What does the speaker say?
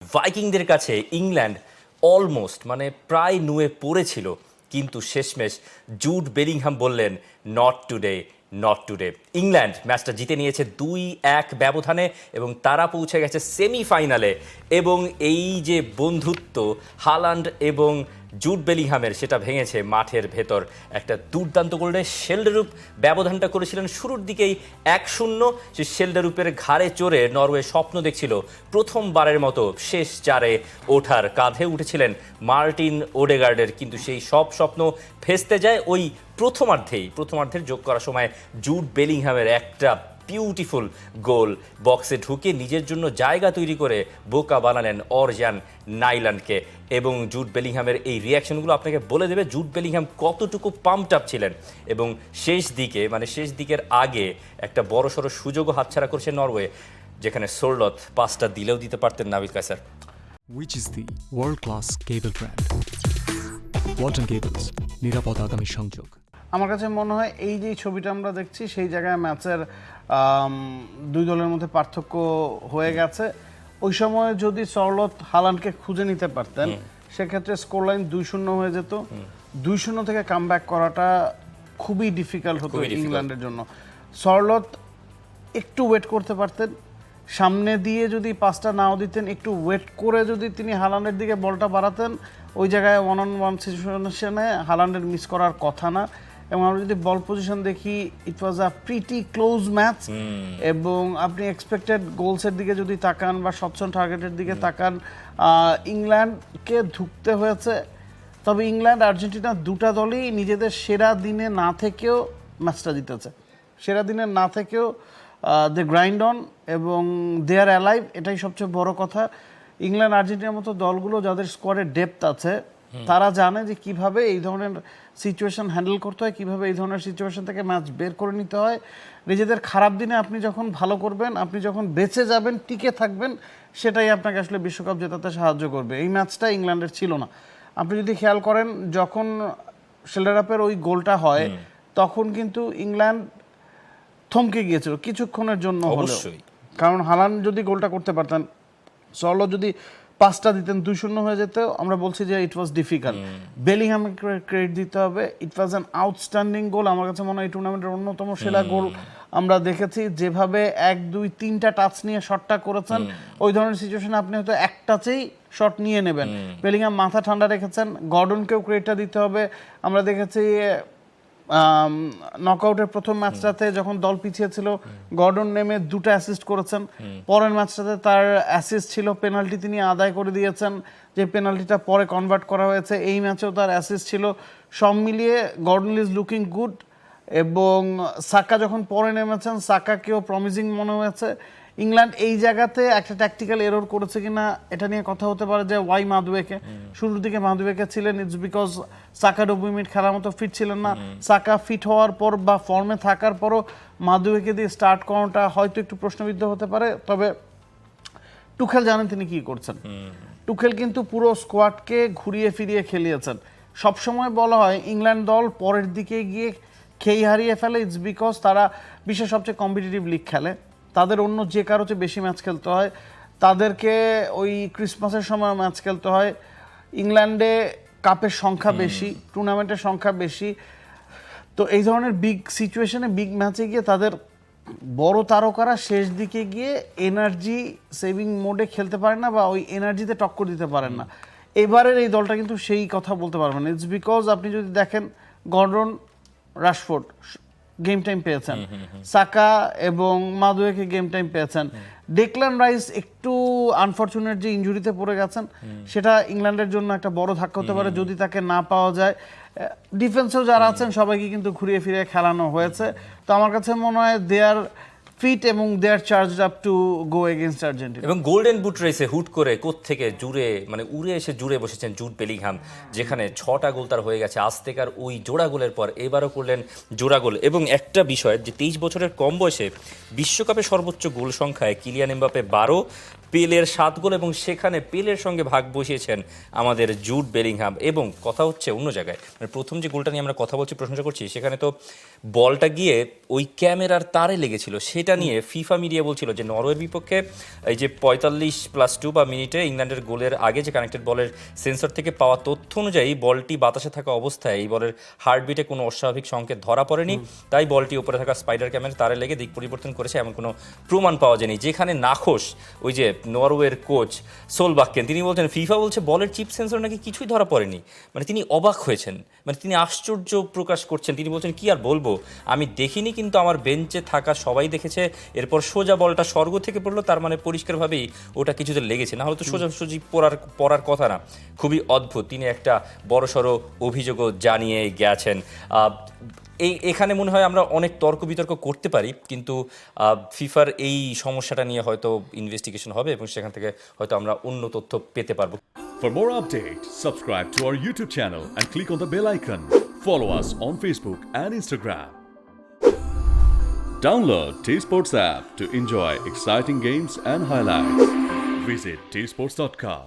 ভাইকিংদের কাছে England almost মানে প্রায় নুয়ে পড়েছিল, কিন্তু শেষমেশ জুড বেলিংহাম বললেন not today, not today. England ম্যাচটা জিতে নিয়েছে 2-1 ব্যবধানে এবং তারা পৌঁছে গেছে সেমিফাইনালে। এবং এই যে বন্ধুত্ব হালান্ড এবং জুড বেলিংহামের, সেটা ভেঙেছে মাঠের ভেতর একটা দুর্দান্ত গোলে। শেল্ডারুপ ব্যবধানটা করেছিলেন শুরুর দিকেই 1-0। সে শেল্ডারুপের ঘাড়ে চড়ে নরওয়ে স্বপ্ন দেখছিল প্রথমবারের মতো শেষ চারে ওঠার। কাঁধে উঠেছিলেন মার্টিন ওডেগার্ডের, কিন্তু সেই সব স্বপ্ন ভেস্তে যায় ওই প্রথমার্ধের যোগ করার সময় জুড বেলিংহামের একটা বিউটিফুল গোল বক্সে ঢুকে নিজের জন্য জায়গা তৈরি করে বোকা বানালেন অরজান নাইল্যান্ডকে। এবং জুড বেলিংহামের এই রিয়াকশনগুলো আপনাকে বলে দেবে জুড বেলিংহাম কতটুকু পাম্পড আপ ছিলেন। এবং শেষ দিকের আগে একটা বড়সড় সুযোগও হাতছাড়া করছে নরওয়ে, যেখানে সোরলথ পাসটা দিলেও দিতে পারতেন Navid Kaiser. Which is the world-class cable brand? Walton Cables, নিরাপদ আগামী সংযোগ। আমার কাছে মনে হয় এই যে ছবিটা আমরা দেখছি সেই জায়গায় ম্যাচের দুই দলের মধ্যে পার্থক্য হয়ে গেছে। ওই সময় যদি সরলথ হালান্ডকে খুঁজে নিতে পারতেন, সেক্ষেত্রে স্কোর লাইন 2-0 হয়ে যেত। 2-0 থেকে কামব্যাক করাটা খুবই ডিফিকাল্ট হতো ইংল্যান্ডের জন্য। সরলথ একটু ওয়েট করতে পারতেন, সামনে দিয়ে যদি পাসটা নাও দিতেন, একটু ওয়েট করে যদি তিনি হালান্ডের দিকে বলটা বাড়াতেন, ওই জায়গায় 1-on-1 সিচুয়েশনে হালান্ডের মিস করার কথা না। এবং আমরা যদি বল পজিশন দেখি, ইট ওয়াজ আ প্রিটি ক্লোজ ম্যাচ। এবং আপনি এক্সপেক্টেড গোলসের দিকে যদি তাকান বা শটস অন টার্গেটের দিকে তাকান, ইংল্যান্ডকে ধুঁকতে হয়েছে। তবে ইংল্যান্ড আর্জেন্টিনা দুটা দলই নিজেদের সেরা দিনে না থেকেও ম্যাচটা জিতেছে। সেরা দিনে না থেকেও দে গ্রাইন্ড অন এবং দে আর অ্যালাইভ, এটাই সবচেয়ে বড় কথা। ইংল্যান্ড আর্জেন্টিনার মতো দলগুলো যাদের স্কোয়াডে ডেপথ আছে, তারা জানে যে কিভাবে এই ধরনের সিচুয়েশন হ্যান্ডেল করতে হয়, কিভাবে এই ধরনের সিচুয়েশন থেকে ম্যাচ বের করে নিতে হয়। নিজেদের খারাপ দিনে আপনি যখন ভালো করবেন, আপনি যখন বেঁচে যাবেন, টিকে থাকবেন, সেটাই আপনাকে আসলে বিশ্বকাপ জেতাতে সাহায্য করবে। এই ম্যাচটা ইংল্যান্ডের ছিল না। আপনি যদি খেয়াল করেন, যখন শেল্ডারআপের ওই গোলটা হয়, তখন কিন্তু ইংল্যান্ড থমকে গিয়েছিল কিছুক্ষণের জন্য হলেও। কারণ হালান্ড যদি গোলটা করতে পারতেন, সরলো যদি পাসটা দিতেন, 2-0 হয়ে যেত। আমরা বলছি যে ইট ওয়াজ ডিফিকাল্ট। বেলিংহামকে ক্রেডিট দিতে হবে, ইট ওয়াজ অ্যান আউটস্ট্যান্ডিং গোল। আমার কাছে মনে হয় এই টুর্নামেন্টের অন্যতম সেরা গোল আমরা দেখেছি। যেভাবে 1-2-3টা টাচ নিয়ে শটটা করেছেন, ওই ধরনের সিচুয়েশনে আপনি হয়তো এক টাচেই শট নিয়ে নেবেন। বেলিংহাম মাথা ঠান্ডা রেখেছেন। গর্ডনকেও ক্রেডিটটা দিতে হবে। আমরা দেখেছি নকআউটের প্রথম ম্যাচটাতে যখন দল পিছিয়ে ছিল, গর্ডন নেমে 2টা অ্যাসিস্ট করেছেন। পরের ম্যাচটাতে তার অ্যাসিস্ট ছিল, পেনাল্টি তিনি আদায় করে দিয়েছেন, যে পেনাল্টিটা পরে কনভার্ট করা হয়েছে। এই ম্যাচেও তার অ্যাসিস্ট ছিল। সব মিলিয়ে গর্ডন ইজ লুকিং গুড। এবং সাকা যখন পরে নেমেছেন, সাকাকেও প্রমিজিং মনে হয়েছে। ইংল্যান্ড এই জায়গাতে একটা ট্যাকটিক্যাল এরর করেছে কিনা এটা নিয়ে কথা হতে পারে, যে ওয়াই মাদুয়েকে শুরুর দিকে মাদুয়েকে ছিলেন, ইটস বিকজ সাকা 90 মিনিট খেলার মতো ফিট ছিলেন না। সাকা ফিট হওয়ার পর বা ফর্মে থাকার পরও মাদুয়েকে দিয়ে স্টার্ট করাটা হয়তো একটু প্রশ্নবিদ্ধ হতে পারে। তবে টুখেল জানেন তিনি কি করছেন। টুখেল কিন্তু পুরো স্কোয়াডকে ঘুরিয়ে ফিরিয়ে খেলিয়েছেন। সবসময় বলা হয় ইংল্যান্ড দল পরের দিকে গিয়ে খেই হারিয়ে ফেলে, ইটস বিকজ তারা বিশ্বের সবচেয়ে কম্পিটিটিভ লিগ খেলে। তাদের অন্য যে কারো চেয়ে বেশি ম্যাচ খেলতে হয়, তাদেরকে ওই ক্রিসমাসের সময় ম্যাচ খেলতে হয়। ইংল্যান্ডে কাপের সংখ্যা বেশি, টুর্নামেন্টের সংখ্যা বেশি। তো এই ধরনের বিগ সিচুয়েশনে, বিগ ম্যাচে গিয়ে তাদের বড় তারকারা শেষ দিকে গিয়ে এনার্জি সেভিং মোডে খেলতে পারেন না, বা ওই এনার্জিতে টক্কর দিতে পারেন না। এবারের এই দলটা কিন্তু সেই কথা বলতে পারবেন। ইটস বিকজ আপনি যদি দেখেন, গর্ডন, রাশফোর্ড গেম টাইম পেয়েছেন, সাকা এবং মাদুয়েকে গেম টাইম পেয়েছেন। ডেকলান রাইস একটু আনফরচুনেট যে ইনজুরিতে পড়ে গেছেন, সেটা ইংল্যান্ডের জন্য একটা বড় ধাক্কা হতে পারে যদি তাকে না পাওয়া যায়। ডিফেন্সেও যারা আছেন সবাইকে কিন্তু ঘুরিয়ে ফিরিয়ে খেলানো হয়েছে। তো আমার কাছে মনে হয় দে আর ফিট এবং they are charged up to go against Argentina. এবং গোল্ডেন বুট রেসে হুট করে কোত্থেকে উড়ে এসে জুড়ে বসেছেন জুড বেলিংহাম, যেখানে 6টা গোল তার হয়ে গেছে আজ থেকে। আর ওই জোড়া গোলের পর এবারও করলেন জোড়া গোল। এবং একটা বিষয় যে 23 বছরের কম বয়সে বিশ্বকাপে সর্বোচ্চ গোল সংখ্যায় কিলিয়ান এমবাপ্পে 12, পেলের 7 গোল এবং সেখানে পেলের সঙ্গে ভাগ বসিয়েছেন আমাদের জুড বেলিংহাম। এবং কথা হচ্ছে অন্য জায়গায়, মানে প্রথম যে গোলটা নিয়ে আমরা কথা বলছি, প্রশংসা করছি, সেখানে তো বলটা গিয়ে ওই ক্যামেরার তারে লেগেছিল, সেটা নিয়ে ফিফা মিডিয়া বলছিল যে নরওয়ের বিপক্ষে এই যে 45+2 বা মিনিটে ইংল্যান্ডের গোলের আগে যে কানেক্টেড বলের সেন্সর থেকে পাওয়া তথ্য অনুযায়ী বলটি বাতাসে থাকা অবস্থায় এই বলের হার্টবিটে কোনো অস্বাভাবিক সংকেত ধরা পড়েনি, তাই বলটি উপরে থাকা স্পাইডার ক্যামেরার তারে লেগে দিক পরিবর্তন করেছে, এমন কোনো প্রমাণ পাওয়া যায়নি। যেখানে নাখোশ ওই যে নরওয়ের কোচ সোলবাকেন, তিনি বলছেন ফিফা বলছে বলের চিপ সেন্সর নাকি কিছুই ধরা পড়েনি। মানে তিনি অবাক হয়েছেন, মানে তিনি আশ্চর্য প্রকাশ করছেন। তিনি বলছেন কি আর বলবো, আমি দেখিনি কিন্তু আমার বেঞ্চে থাকা সবাই দেখেছে, এরপর সোজা বলটা স্বর্গ থেকে পড়লো, তার মানে পরিষ্কারভাবেই ওটা কিছুতে লেগেছে, না হলে তো সোজাসুজি পড়ার কথা না। খুবই অদ্ভুত। তিনি একটা বড়সড় অভিযোগও জানিয়ে গেছেন। এখানে মনে হয় আমরা অনেক তর্ক বিতর্ক করতে পারি, কিন্তু ফিফার এই সমস্যাটা নিয়ে হয়তো ইনভেস্টিগেশন হবে এবং সেখান থেকে হয়তো আমরা অন্য তথ্য পেতে পারবো। For more updates, subscribe to our YouTube channel and click on the bell icon. Follow us on Facebook and Instagram. Download T-Sports app to enjoy exciting games and highlights. Visit tsports.com.